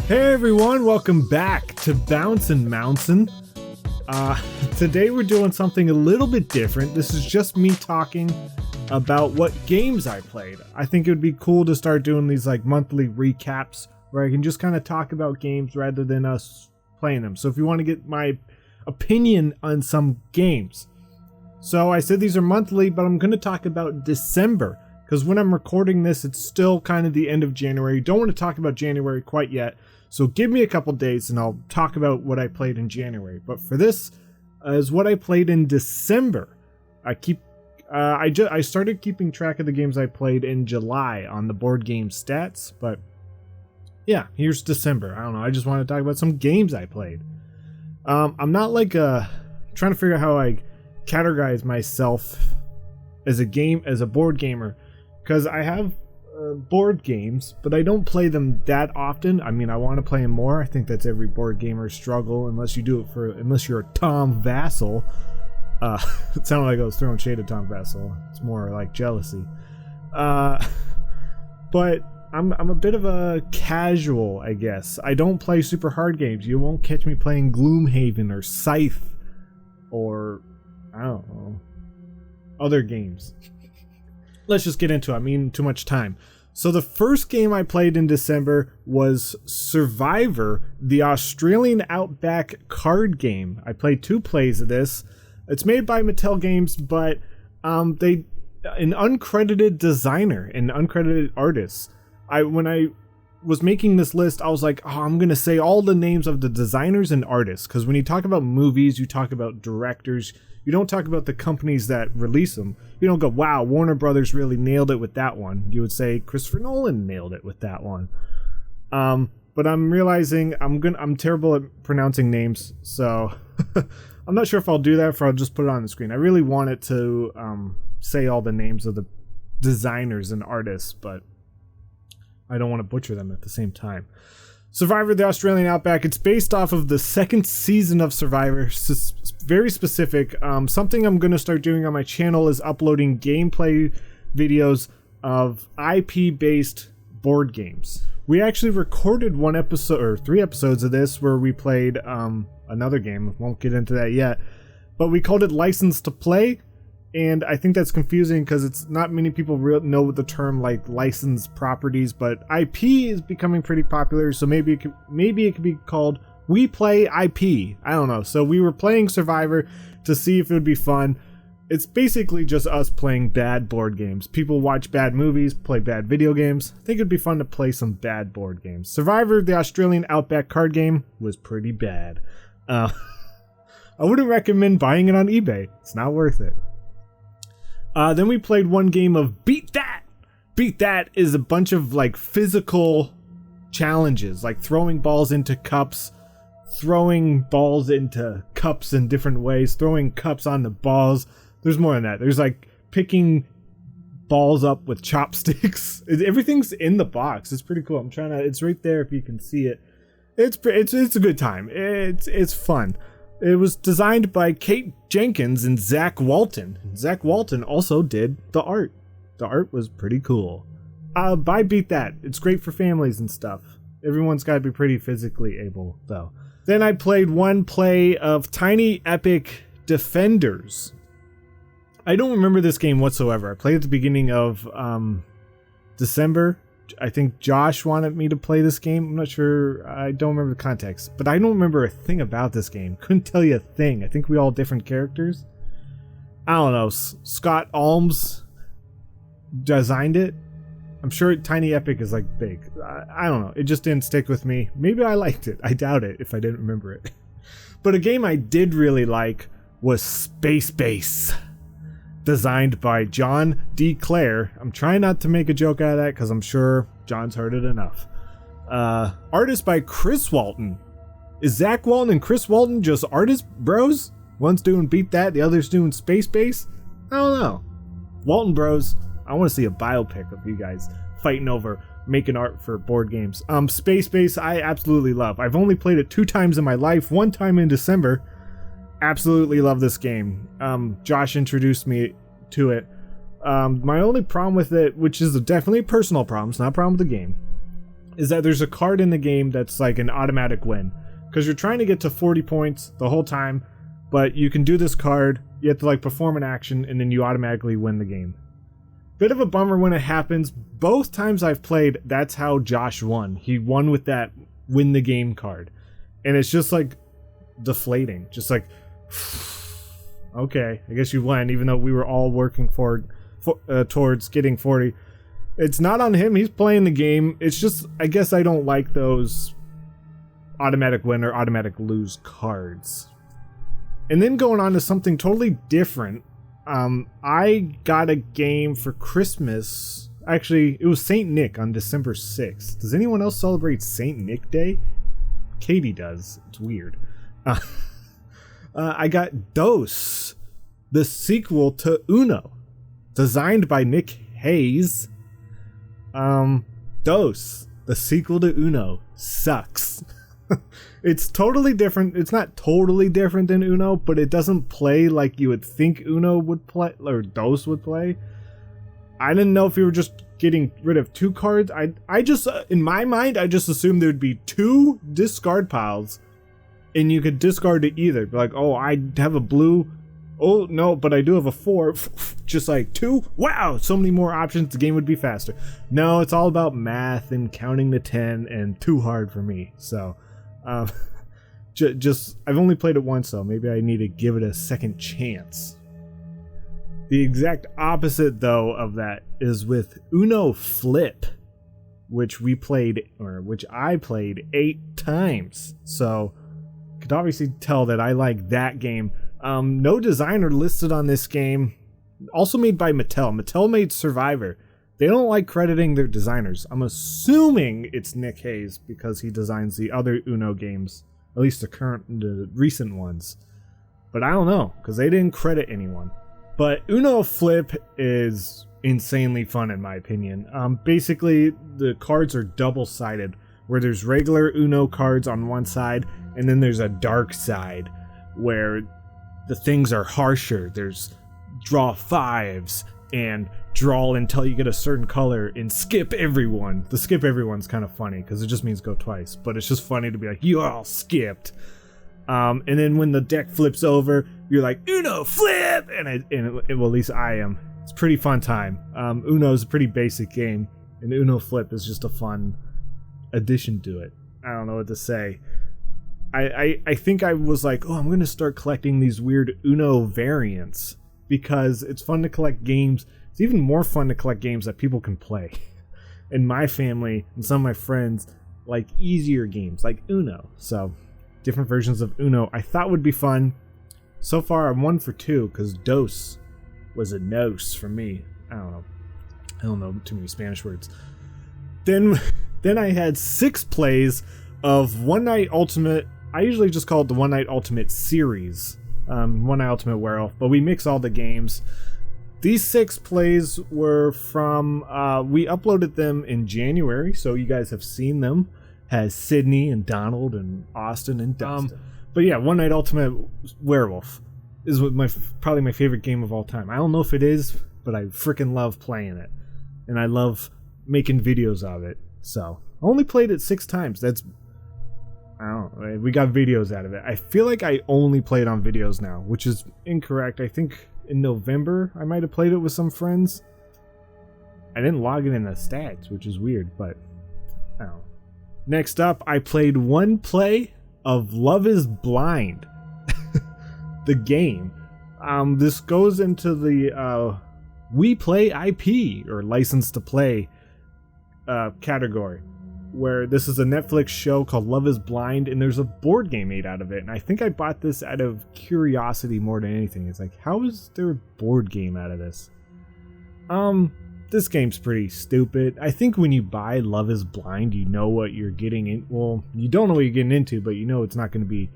Hey everyone, welcome back to BouncinMouncin. Today we're doing something a little bit different. This is just me talking about what games I played. I think it would be cool to start doing these like monthly recaps where I can just kind of talk about games rather than us playing them. So if you want to get my opinion on some games. So I said these are monthly, but I'm going to talk about December because when I'm recording this, it's still kind of the end of January. Don't want to talk about January quite yet. So give me a couple days and I'll talk about what I played in January. But for this is what I played in December. I started keeping track of the games I played in July on the board game stats. But yeah, here's December. I don't know. I just want to talk about some games I played. I'm not like trying to figure out how I categorize myself as a board gamer, because I have board games, but I don't play them that often. I mean, I want to play them more. I think that's every board gamer's struggle, unless you're a Tom Vassal. It sounded like I was throwing shade at Tom Vassal. It's more like jealousy. But I'm a bit of a casual, I guess. I don't play super hard games. You won't catch me playing Gloomhaven or Scythe or I don't know, other games. Let's just get into it. I mean, too much time. So the first game I played in December was Survivor, the Australian Outback card game. I played 2 plays of this. It's made by Mattel Games, but an uncredited designer and uncredited artists. When I was making this list, I was like, I'm going to say all the names of the designers and artists. Because when you talk about movies, you talk about directors. You don't talk about the companies that release them. You don't go, wow, Warner Brothers really nailed it with that one. You would say Christopher Nolan nailed it with that one. But I'm realizing I'm terrible at pronouncing names, so I'm not sure if I'll do that or I'll just put it on the screen. I really wanted to say all the names of the designers and artists, but I don't want to butcher them at the same time. Survivor, the Australian Outback. It's based off of the 2nd season of Survivor. Very specific. Something I'm going to start doing on my channel is uploading gameplay videos of IP-based board games. We actually recorded 1 episode or 3 episodes of this where we played another game. Won't get into that yet. But we called it License to Play. And I think that's confusing because it's not many people know the term like licensed properties, but IP is becoming pretty popular. So maybe it could be called We Play IP. I don't know. So we were playing Survivor to see if it would be fun. It's basically just us playing bad board games. People watch bad movies, play bad video games. I think it'd be fun to play some bad board games. Survivor, the Australian Outback card game, was pretty bad. I wouldn't recommend buying it on eBay. It's not worth it. Then we played 1 game of Beat That! Beat That is a bunch of like physical challenges, like throwing balls into cups, throwing balls into cups in different ways, throwing cups on the balls. There's more than that. There's like picking balls up with chopsticks. Everything's in the box. It's pretty cool. It's right there if you can see it. It's a good time. It's fun. It was designed by Jenkins and Zak Walton. Zak Walton also did the art. The art was pretty cool. Buy Beat That. It's great for families and stuff. Everyone's got to be pretty physically able, though. Then I played 1 play of Tiny Epic Defenders. I don't remember this game whatsoever. I played at the beginning of December. I think Josh wanted me to play this game. I'm not sure. I don't remember the context. But I don't remember a thing about this game. Couldn't tell you a thing. I think we all different characters. I don't know. Scott Almes designed it. I'm sure Tiny Epic is like big. I don't know. It just didn't stick with me. Maybe I liked it. I doubt it if I didn't remember it. But a game I did really like was Space Base. Designed by John D. Clair. I'm trying not to make a joke out of that because I'm sure John's heard it enough. Artist by Chris Walton. Is Zak Walton and Chris Walton just artist bros? One's doing Beat That, the other's doing Space Base? I don't know. Walton bros, I want to see a biopic of you guys fighting over making art for board games. Space Base, I absolutely love. I've only played it 2 times in my life. 1 time in December. Absolutely love this game. Josh introduced me to it. My only problem with it, which is definitely a personal problem, it's not a problem with the game, is that there's a card in the game that's like an automatic win. Because you're trying to get to 40 points the whole time, but you can do this card, you have to like perform an action, and then you automatically win the game. Bit of a bummer when it happens. Both times I've played, that's how Josh won. He won with that win the game card. And it's just like deflating. Just like, okay, I guess you won, even though we were all working towards getting 40. It's not on him, he's playing the game. It's just, I guess I don't like those automatic win or automatic lose cards. And then going on to something totally different, I got a game for Christmas. Actually, it was St. Nick on December 6th. Does anyone else celebrate St. Nick Day? Katie does. It's weird. I got Dos, the sequel to Uno, designed by Nick Hayes. Dos, the sequel to Uno, sucks. It's totally different. It's not totally different than Uno, but it doesn't play like you would think Uno would play, or Dos would play. I didn't know if we were just getting rid of 2 cards. I just, in my mind, I just assumed there'd be 2 discard piles, and you could discard to either. Be like, oh, I have a blue. Oh, no, but I do have a 4. Just like 2. Wow, so many more options. The game would be faster. No, it's all about math and counting to 10, and too hard for me. So, just I've only played it once, so maybe I need to give it a second chance. The exact opposite, though, of that is with Uno Flip, which I played 8 times. So, you could obviously tell that I like that game. No designer listed on this game. Also made by Mattel. Mattel made Survivor. They don't like crediting their designers. I'm assuming it's Nick Hayes because he designs the other Uno games, at least the recent ones. But I don't know because they didn't credit anyone. But Uno Flip is insanely fun in my opinion. Basically, the cards are double-sided, where there's regular Uno cards on one side, and then there's a dark side where the things are harsher. There's draw 5s and draw until you get a certain color and skip everyone. The skip everyone's kind of funny because it just means go twice, but it's just funny to be like, you all skipped. And then when the deck flips over, you're like, Uno flip! And well, at least I am. It's a pretty fun time. Uno's a pretty basic game, and Uno Flip is just a fun addition to it. I don't know what to say. I think I was like, oh, I'm going to start collecting these weird Uno variants because it's fun to collect games. It's even more fun to collect games that people can play. And my family and some of my friends like easier games like Uno. So different versions of Uno I thought would be fun. So far I'm 1 for 2 because Dos was a nos for me. I don't know too many Spanish words. Then I had 6 plays of One Night Ultimate. I usually just call it the One Night Ultimate series, One Night Ultimate Werewolf, but we mix all the games. These 6 plays were from, we uploaded them in January, so you guys have seen them. Has Sydney and Donald and Austin and Dustin. But yeah, One Night Ultimate Werewolf is probably my favorite game of all time. I don't know if it is, but I freaking love playing it. And I love making videos of it. So, I only played it 6 times. I don't know, we got videos out of it. I feel like I only play it on videos now, which is incorrect. I think in November I might have played it with some friends. I didn't log it in the stats, which is weird, but I don't know. Next up, I played 1 play of Love is Blind, the game. This goes into the We Play IP, or License to Play category, where this is a Netflix show called Love is Blind, and there's a board game made out of it. And I think I bought this out of curiosity more than anything. It's like, how is there a board game out of this? This game's pretty stupid. I think when you buy Love is Blind, you know what you're getting in. Well, you don't know what you're getting into, but you know it's not going to be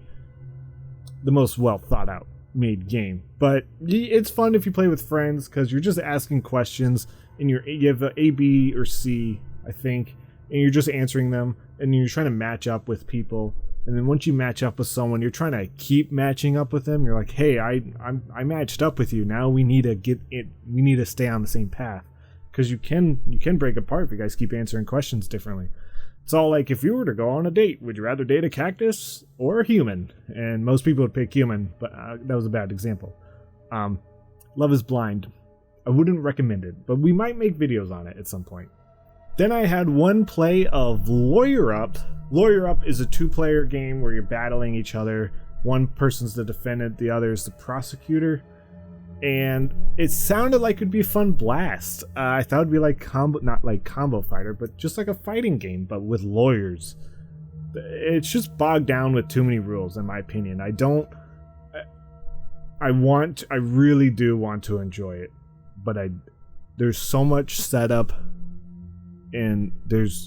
the most well thought out made game. But it's fun if you play with friends because you're just asking questions, and you have a B or C, I think, and you're just answering them, and you're trying to match up with people. And then once you match up with someone, you're trying to keep matching up with them. You're like, hey, I matched up with you. Now we need to get it. We need to stay on the same path, because you can break apart if you guys keep answering questions differently. It's all like, if you were to go on a date, would you rather date a cactus or a human? And most people would pick human, but that was a bad example. Love is Blind. I wouldn't recommend it, but we might make videos on it at some point. Then I had one play of Lawyer Up. Lawyer Up is a 2-player game where you're battling each other. One person's the defendant, the other is the prosecutor. And it sounded like it'd be a fun blast. I thought it'd be like not like Combo Fighter, but just like a fighting game, but with lawyers. It's just bogged down with too many rules, in my opinion. I really do want to enjoy it, but there's so much setup, and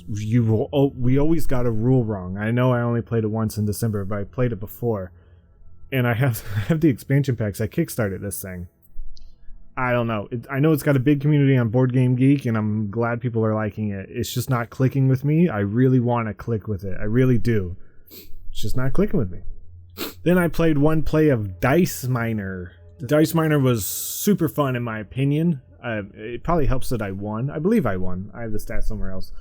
we always got a rule wrong. I know I only played it once in December, but I played it before, and I have the expansion packs. I kickstarted this thing. I don't know. I know it's got a big community on Board Game Geek, and I'm glad people are liking it. It's just not clicking with me. I really want to click with it. I really do. It's just not clicking with me. Then I played one play of Dice Miner. Dice Miner was super fun, in my opinion. It probably helps that I won. I believe I won. I have the stats somewhere else.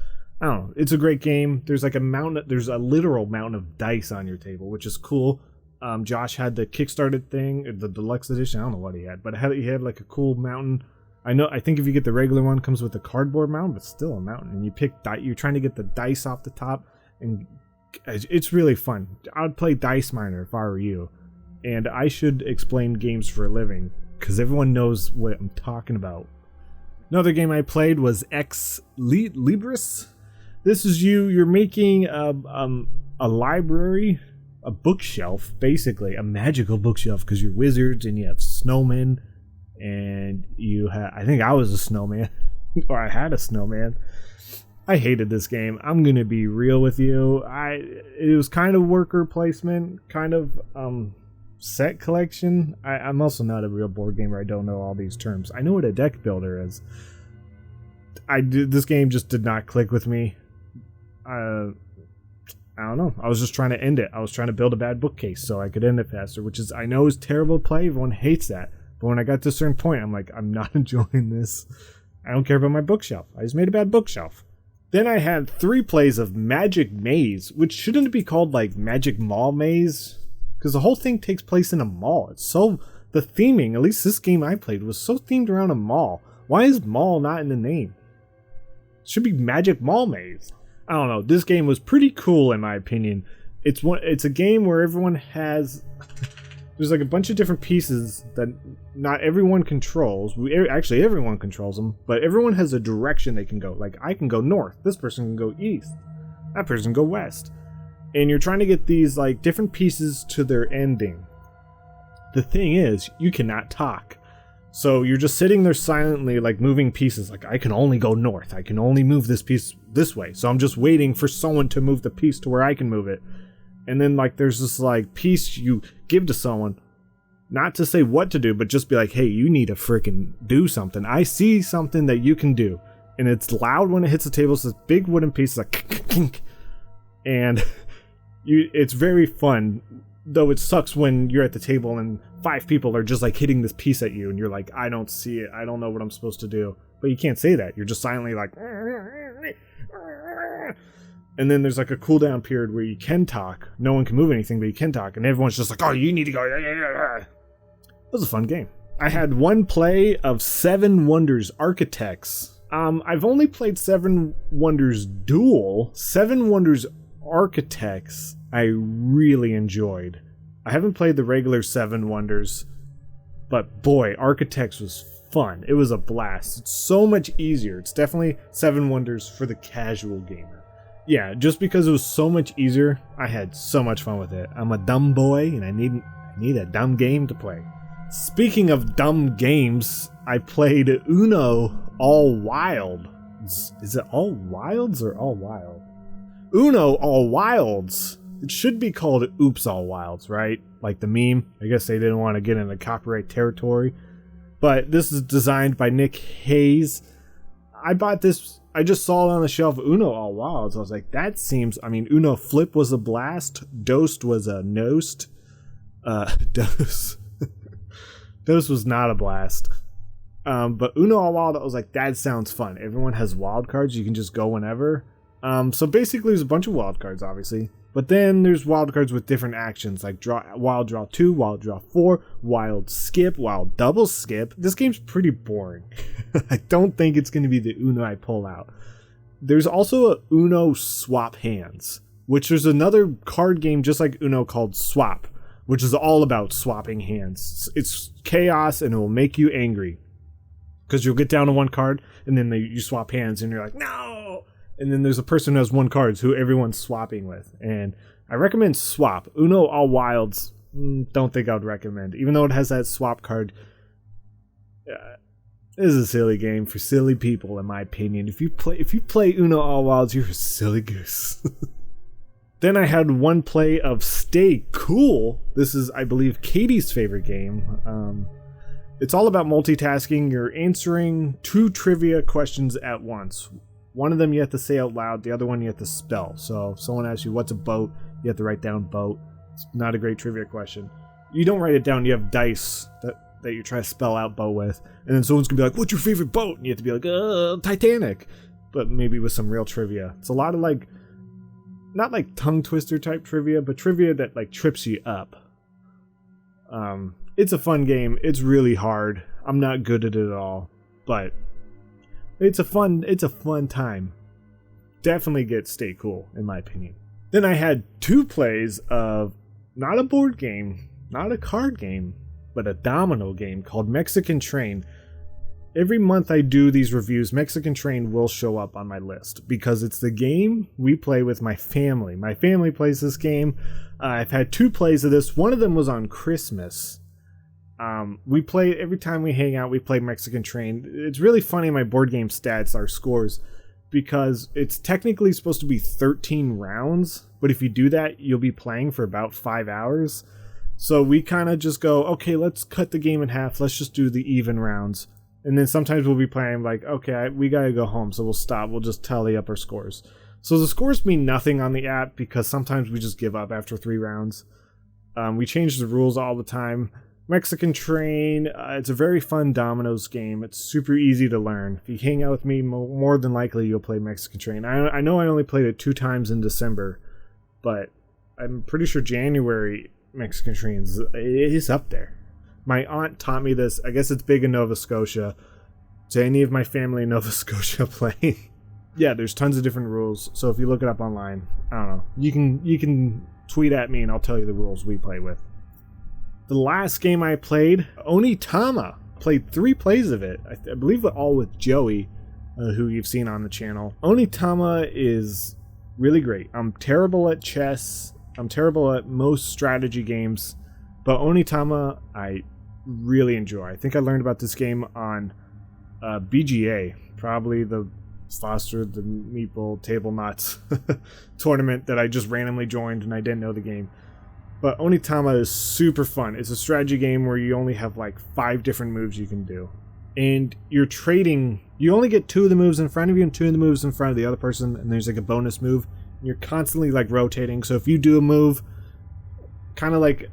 I don't know. It's a great game. There's like there's a literal mountain of dice on your table, which is cool. Josh had the Kickstarted thing, the deluxe edition. I don't know what he had, but he had like a cool mountain. I think if you get the regular one, it comes with a cardboard mountain, but still a mountain. And you're trying to get the dice off the top, and it's really fun. I'd play Dice Miner if I were you. And I should explain games for a living, because everyone knows what I'm talking about. Another game I played was Libris. This is you're making a library, a bookshelf, basically a magical bookshelf, because you're wizards and you have snowmen, and I think I was a snowman, or I had a snowman. I hated this game. I'm gonna be real with you. It was kind of worker placement, kind of set collection. I'm also not a real board gamer. I don't know all these terms. I know what a deck builder is. This game just did not click with me. I don't know. I was just trying to end it. I was trying to build a bad bookcase so I could end it faster, which I know is terrible to play. Everyone hates that. But when I got to a certain point, I'm like, I'm not enjoying this. I don't care about my bookshelf. I just made a bad bookshelf. Then I had 3 plays of Magic Maze, which shouldn't be called like Magic Mall Maze, because the whole thing takes place in a mall. The theming, at least this game I played, was so themed around a mall. Why is mall not in the name? It should be Magic Mall Maze. I don't know. This game was pretty cool, in my opinion. It's a game where everyone has... There's like a bunch of different pieces that not everyone controls. Actually, everyone controls them, but everyone has a direction they can go. Like, I can go north. This person can go east. That person can go west. And you're trying to get these like different pieces to their ending. The thing is, you cannot talk. So you're just sitting there silently, like moving pieces. Like, I can only go north. I can only move this piece this way. So I'm just waiting for someone to move the piece to where I can move it. And then like there's this like piece you give to someone, not to say what to do, but just be like, hey, you need to freaking do something. I see something that you can do. And it's loud when it hits the table. It's this big wooden piece, like, and it's very fun. Though it sucks when you're at the table and 5 people are just like hitting this piece at you, and you're like, I don't see it. I don't know what I'm supposed to do. But you can't say that. You're just silently like, and then there's like a cooldown period where you can talk. No one can move anything, but you can talk. And everyone's just like, oh, you need to go. It was a fun game. I had one play of 7 Wonders Architects. I've only played 7 Wonders Duel. 7 Wonders Architects I really enjoyed. I haven't played the regular 7 Wonders, but boy, Architects was fun. It was a blast. It's so much easier. It's definitely 7 Wonders for the casual gamer. Yeah, just because it was so much easier, I had so much fun with it. I'm a dumb boy, and I need a dumb game to play. Speaking of dumb games, I played Uno All Wild. Is it All Wilds or All Wild? Uno All Wilds. It should be called Oops All Wilds, right? Like the meme. I guess they didn't want to get into copyright territory. But this is designed by Nick Hayes. I bought this. I just saw it on the shelf, Uno All Wilds. I was like, that seems... I mean, Uno Flip was a blast. Dosed was a nost. Dose was not a blast. But Uno All Wild, I was like, that sounds fun. Everyone has wild cards. You can just go whenever. So basically there's a bunch of wild cards, obviously. But then there's wild cards with different actions, like wild draw 2, wild draw 4, wild skip, wild double skip. This game's pretty boring. I don't think it's going to be the Uno I pull out. There's also a Uno swap hands, which is another card game just like Uno called Swap, which is all about swapping hands. It's chaos and it will make you angry. Because you'll get down to one card and then you swap hands and you're like, no! And then there's a person who has one card who everyone's swapping with. And I recommend Swap. Uno All Wilds, don't think I would recommend. Even though it has that swap card, this is a silly game for silly people, in my opinion. If you play Uno All Wilds, you're a silly goose. Then I had one play of Stay Cool. This is, I believe, Katie's favorite game. It's all about multitasking. You're answering 2 trivia questions at once. One of them you have to say out loud, the other one you have to spell. So if someone asks you, what's a boat? You have to write down boat. It's not a great trivia question. You don't write it down, you have dice that you try to spell out boat with. And then someone's going to be like, what's your favorite boat? And you have to be like, Titanic. But maybe with some real trivia. It's a lot of like, not like tongue twister type trivia, but trivia that like trips you up. It's a fun game. It's really hard. I'm not good at it at all. But it's a fun time. Definitely get Stay Cool, in my opinion. Then I had 2 plays of not a board game, not a card game, but a domino game called Mexican Train. Every month I do these reviews, Mexican Train will show up on my list because it's the game we play with my family. My family plays this game. I've had 2 plays of this. One of them was on Christmas. We play every time we hang out, we play Mexican Train. It's really funny, my board game stats, our scores, because it's technically supposed to be 13 rounds, but if you do that, you'll be playing for about 5 hours. So we kind of just go, okay, let's cut the game in half. Let's just do the even rounds. And then sometimes we'll be playing like, okay, we gotta go home, so we'll stop. We'll just tally up our scores. So the scores mean nothing on the app because sometimes we just give up after 3 rounds. We change the rules all the time. Mexican Train, it's a very fun dominoes game. It's super easy to learn. If you hang out with me, more than likely you'll play Mexican Train. I know I only played it 2 times in December, but I'm pretty sure January Mexican Train is up there. My aunt taught me this. I guess it's big in Nova Scotia. To any of my family in Nova Scotia playing. Yeah, there's tons of different rules. So if you look it up online, I don't know. You can tweet at me and I'll tell you the rules we play with. The last game I played, Onitama. Played 3 plays of it. I believe all with Joey, who you've seen on the channel. Onitama is really great. I'm terrible at chess. I'm terrible at most strategy games. But Onitama, I really enjoy. I think I learned about this game on BGA. Probably the Foster the Meeple Table Knots tournament that I just randomly joined and I didn't know the game. But Onitama is super fun. It's a strategy game where you only have like 5 different moves you can do. And you're trading, you only get 2 of the moves in front of you and 2 of the moves in front of the other person, and there's like a bonus move. And you're constantly like rotating. So if you do a move, kind of like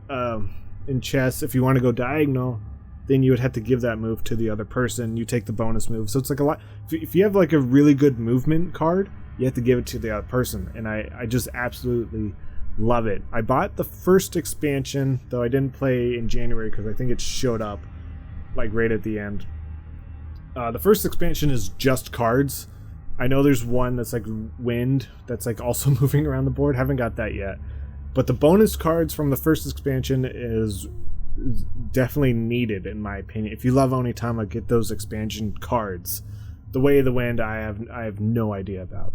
in chess, if you want to go diagonal, then you would have to give that move to the other person. You take the bonus move. So it's like a lot. If you have like a really good movement card, you have to give it to the other person. And I just absolutely love it. I bought the first expansion, though I didn't play in January because I think it showed up like right at the end. The first expansion is just cards. I know there's one that's like wind that's like also moving around the board. Haven't got that yet. But the bonus cards from the first expansion is definitely needed in my opinion. If you love Onitama, get those expansion cards. The Way of the Wind, I have no idea about.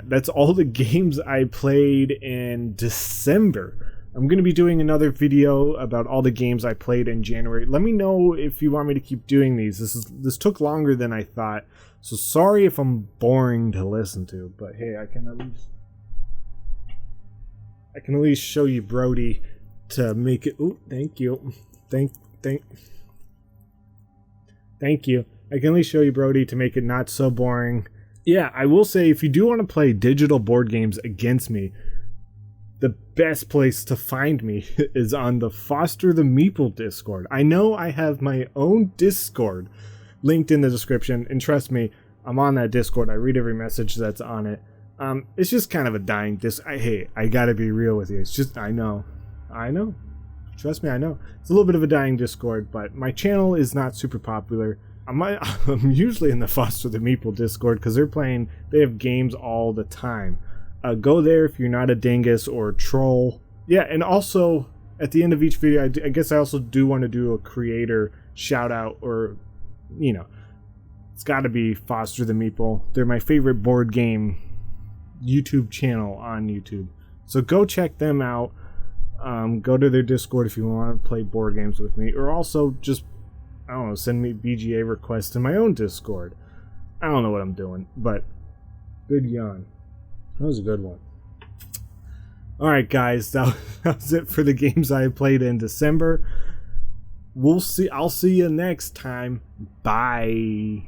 That's all the games I played in December. I'm going to be doing another video about all the games I played in January. Let me know if you want me to keep doing these. This took longer than I thought. So sorry if I'm boring to listen to, but hey, I can at least show you Brody to make it. Oh, thank you. Thank you. I can at least show you Brody to make it not so boring. Yeah, I will say if you do want to play digital board games against me, the best place to find me is on the Foster the Meeple Discord. I know I have my own Discord linked in the description, and trust me, I'm on that Discord. I read every message that's on it. It's just kind of a dying hey, I gotta be real with you. It's just, I know. Trust me, I know. It's a little bit of a dying Discord, but my channel is not super popular. I'm usually in the Foster the Meeple Discord because they have games all the time. Go there if you're not a dingus or a troll. Yeah, and also at the end of each video, I guess I also do want to do a creator shout out, or, it's got to be Foster the Meeple. They're my favorite board game YouTube channel on YouTube. So go check them out. Go to their Discord if you want to play board games with me, or also just, I don't know, send me BGA requests in my own Discord. I don't know what I'm doing, but good yawn. That was a good one. Alright guys, that was it for the games I played in December. I'll see you next time. Bye.